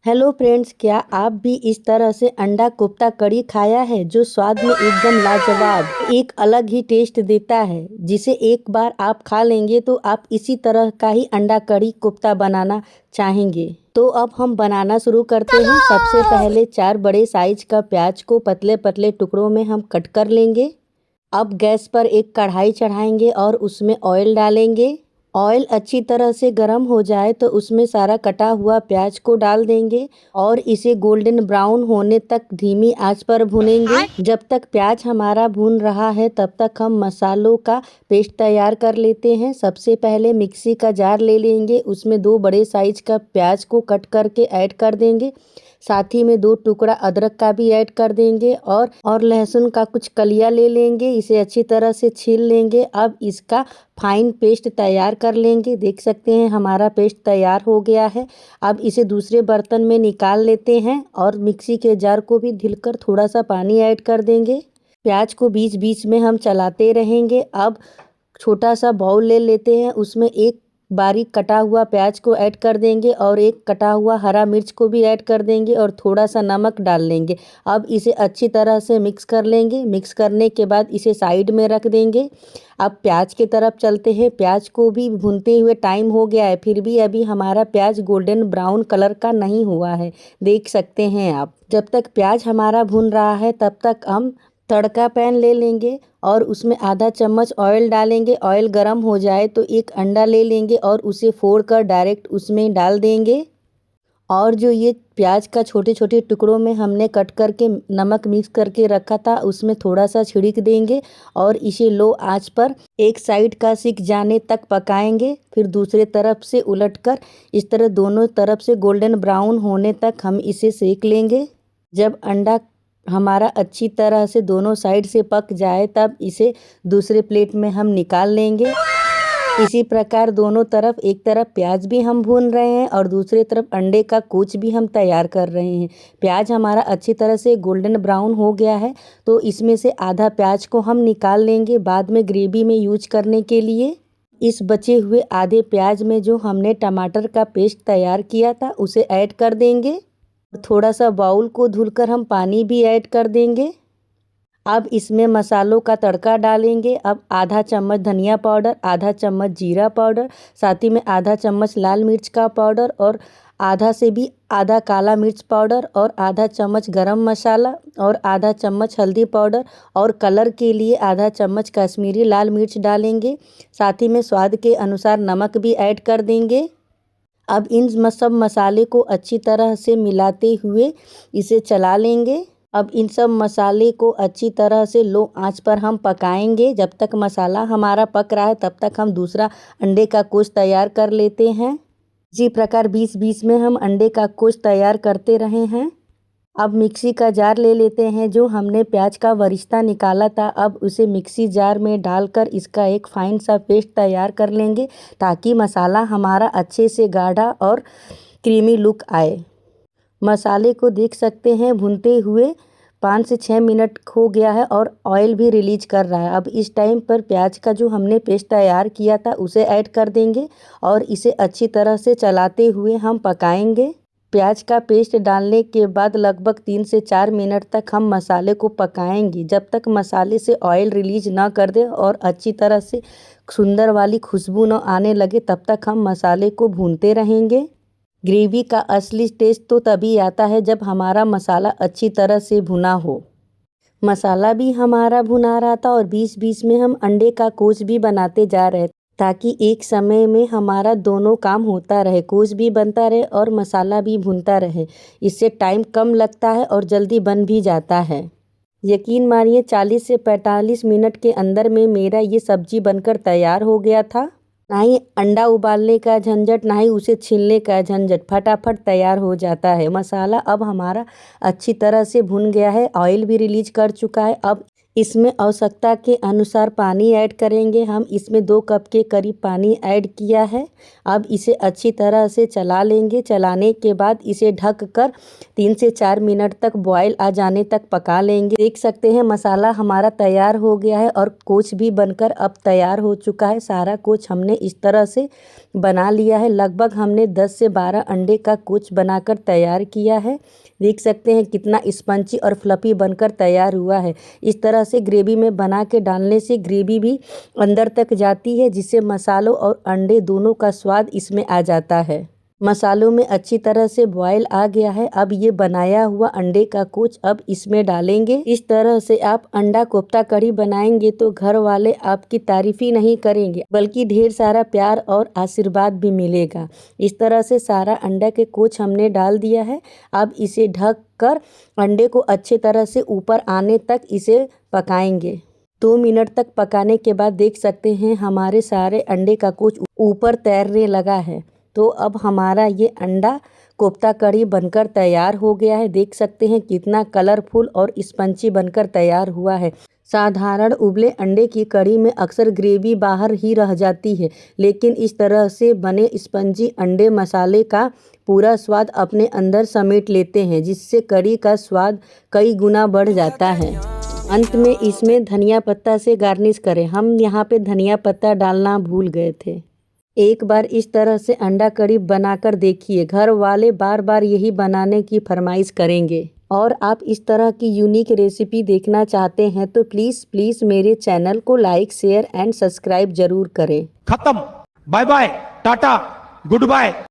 Hello friends, क्या आप भी इस तरह से अंडा कोफ्ता करी खाया है जो स्वाद में एकदम लाजवाब एक अलग ही टेस्ट देता है, जिसे एक बार आप खा लेंगे तो आप इसी तरह का ही अंडा करी कोफ्ता बनाना चाहेंगे। तो अब हम बनाना शुरू करते हैं। सबसे पहले 4 बड़े साइज का प्याज को पतले पतले टुकड़ों में हम कट कर लेंगे। अब गैस पर एक कढ़ाई चढ़ाएंगे और उसमें ऑयल डालेंगे। ऑयल अच्छी तरह से गर्म हो जाए तो उसमें सारा कटा हुआ प्याज को डाल देंगे और इसे गोल्डन ब्राउन होने तक धीमी आंच पर भूनेंगे। जब तक प्याज हमारा भून रहा है तब तक हम मसालों का पेस्ट तैयार कर लेते हैं। सबसे पहले मिक्सी का जार ले लेंगे, उसमें 2 बड़े साइज का प्याज को कट करके ऐड कर देंगे। साथ ही में 2 टुकड़ा अदरक का भी ऐड कर देंगे और लहसुन का कुछ कलियां ले लेंगे। इसे अच्छी तरह से छील लेंगे। अब इसका फाइन पेस्ट तैयार कर लेंगे। देख सकते हैं हमारा पेस्ट तैयार हो गया है। अब इसे दूसरे बर्तन में निकाल लेते हैं और मिक्सी के जार को भी ढीलकर थोड़ा सा पानी ऐड कर देंगे। प्याज को बीच बीच में हम चलाते रहेंगे। अब छोटा सा बाउल ले लेते हैं, उसमें एक बारीक कटा हुआ प्याज को ऐड कर देंगे और एक कटा हुआ हरा मिर्च को भी ऐड कर देंगे और थोड़ा सा नमक डाल लेंगे। अब इसे अच्छी तरह से मिक्स कर लेंगे। मिक्स करने के बाद इसे साइड में रख देंगे। अब प्याज की तरफ चलते हैं। प्याज को भी भूनते हुए टाइम हो गया है, फिर भी अभी हमारा प्याज गोल्डन ब्राउन कलर का नहीं हुआ है, देख सकते हैं आप। जब तक प्याज हमारा भून रहा है तब तक हम तड़का पैन ले लेंगे और उसमें आधा चम्मच ऑयल डालेंगे। ऑयल गर्म हो जाए तो एक अंडा ले लेंगे और उसे फोड़कर डायरेक्ट उसमें डाल देंगे। और जो ये प्याज का छोटे छोटे टुकड़ों में हमने कट करके नमक मिक्स करके रखा था उसमें थोड़ा सा छिड़क देंगे और इसे लो आंच पर एक साइड का सिक जाने तक पकाएंगे। फिर दूसरे तरफ से उलटकर इस तरह दोनों तरफ से गोल्डन ब्राउन होने तक हम इसे सेक लेंगे। जब अंडा हमारा अच्छी तरह से दोनों साइड से पक जाए तब इसे दूसरे प्लेट में हम निकाल लेंगे। इसी प्रकार दोनों तरफ, एक तरफ प्याज भी हम भून रहे हैं और दूसरी तरफ अंडे का कूच भी हम तैयार कर रहे हैं। प्याज हमारा अच्छी तरह से गोल्डन ब्राउन हो गया है तो इसमें से आधा प्याज को हम निकाल लेंगे बाद में ग्रेवी में यूज करने के लिए। इस बचे हुए आधे प्याज में जो हमने टमाटर का पेस्ट तैयार किया था उसे ऐड कर देंगे। थोड़ा सा बाउल को धुलकर हम पानी भी ऐड कर देंगे। अब इसमें मसालों का तड़का डालेंगे। अब आधा चम्मच धनिया पाउडर, आधा चम्मच जीरा पाउडर, साथ ही में आधा चम्मच लाल मिर्च का पाउडर और आधा से भी आधा काला मिर्च पाउडर और आधा चम्मच गरम मसाला और आधा चम्मच हल्दी पाउडर और कलर के लिए आधा चम्मच कश्मीरी लाल मिर्च डालेंगे। साथ ही में स्वाद के अनुसार नमक भी ऐड कर देंगे। अब इन सब मसाले को अच्छी तरह से मिलाते हुए इसे चला लेंगे। अब इन सब मसाले को अच्छी तरह से लो आंच पर हम पकाएंगे। जब तक मसाला हमारा पक रहा है तब तक हम दूसरा अंडे का कोश तैयार कर लेते हैं। इसी प्रकार बीच बीच में हम अंडे का कोश तैयार करते रहे हैं। अब मिक्सी का जार ले लेते हैं। जो हमने प्याज का वरिश्ता निकाला था अब उसे मिक्सी जार में डालकर इसका एक फाइन सा पेस्ट तैयार कर लेंगे ताकि मसाला हमारा अच्छे से गाढ़ा और क्रीमी लुक आए। मसाले को देख सकते हैं भूनते हुए 5 से 6 मिनट हो गया है और ऑयल भी रिलीज कर रहा है। अब इस टाइम पर प्याज का जो हमने पेस्ट तैयार किया था उसे ऐड कर देंगे और इसे अच्छी तरह से चलाते हुए हम पकाएंगे। प्याज का पेस्ट डालने के बाद लगभग 3 से 4 मिनट तक हम मसाले को पकाएंगे जब तक मसाले से ऑयल रिलीज ना कर दे और अच्छी तरह से सुंदर वाली खुशबू न आने लगे तब तक हम मसाले को भूनते रहेंगे। ग्रेवी का असली टेस्ट तो तभी आता है जब हमारा मसाला अच्छी तरह से भुना हो। मसाला भी हमारा भुना रहा था और बीच बीच में हम अंडे का कोच भी बनाते जा रहे ताकि एक समय में हमारा दोनों काम होता रहे, कोच भी बनता रहे और मसाला भी भुनता रहे। इससे टाइम कम लगता है और जल्दी बन भी जाता है। यकीन मानिए 40 से 45 मिनट के अंदर में मेरा ये सब्जी बनकर तैयार हो गया था। ना ही अंडा उबालने का झंझट, ना ही उसे छीलने का झंझट, फटाफट तैयार हो जाता है। मसाला अब हमारा अच्छी तरह से भुन गया है, ऑयल भी रिलीज कर चुका है। अब इसमें आवश्यकता के अनुसार पानी ऐड करेंगे। हम इसमें 2 कप के करीब पानी ऐड किया है। अब इसे अच्छी तरह से चला लेंगे। चलाने के बाद इसे ढक कर 3 से 4 मिनट तक बॉयल आ जाने तक पका लेंगे। देख सकते हैं मसाला हमारा तैयार हो गया है और कोच भी बनकर अब तैयार हो चुका है। सारा कोच हमने इस तरह से बना लिया है। लगभग हमने 10 से 12 अंडे का कुच बनाकर तैयार किया है। देख सकते हैं कितना स्पंजी और फ्लफी बनकर तैयार हुआ है। इस तरह से ग्रेवी में बना के डालने से ग्रेवी भी अंदर तक जाती है, जिससे मसालों और अंडे दोनों का स्वाद इसमें आ जाता है। मसालों में अच्छी तरह से बॉयल आ गया है। अब ये बनाया हुआ अंडे का कुच अब इसमें डालेंगे। इस तरह से आप अंडा कोफ्ता कढ़ी बनाएंगे तो घर वाले आपकी तारीफ ही नहीं करेंगे, बल्कि ढेर सारा प्यार और आशीर्वाद भी मिलेगा। इस तरह से सारा अंडा के कुच हमने डाल दिया है। अब इसे ढक कर अंडे को अच्छी तरह से ऊपर आने तक इसे पकाएंगे। 2 मिनट तक पकाने के बाद देख सकते हैं हमारे सारे अंडे का कुच ऊपर तैरने लगा है। तो अब हमारा ये अंडा कोफ्ता कढ़ी बनकर तैयार हो गया है। देख सकते हैं कितना कलरफुल और स्पंजी बनकर तैयार हुआ है। साधारण उबले अंडे की कढ़ी में अक्सर ग्रेवी बाहर ही रह जाती है, लेकिन इस तरह से बने स्पंजी अंडे मसाले का पूरा स्वाद अपने अंदर समेट लेते हैं, जिससे कढ़ी का स्वाद कई गुना बढ़ जाता है। अंत में इसमें धनिया पत्ता से गार्निश करें। हम यहाँ पे धनिया पत्ता डालना भूल गए थे। एक बार इस तरह से अंडा कढ़ी बनाकर देखिए, घर वाले बार बार यही बनाने की फरमाइश करेंगे। और आप इस तरह की यूनिक रेसिपी देखना चाहते हैं तो प्लीज़ मेरे चैनल को लाइक, शेयर एंड सब्सक्राइब जरूर करें। खत्म। Bye bye, tata, good bye.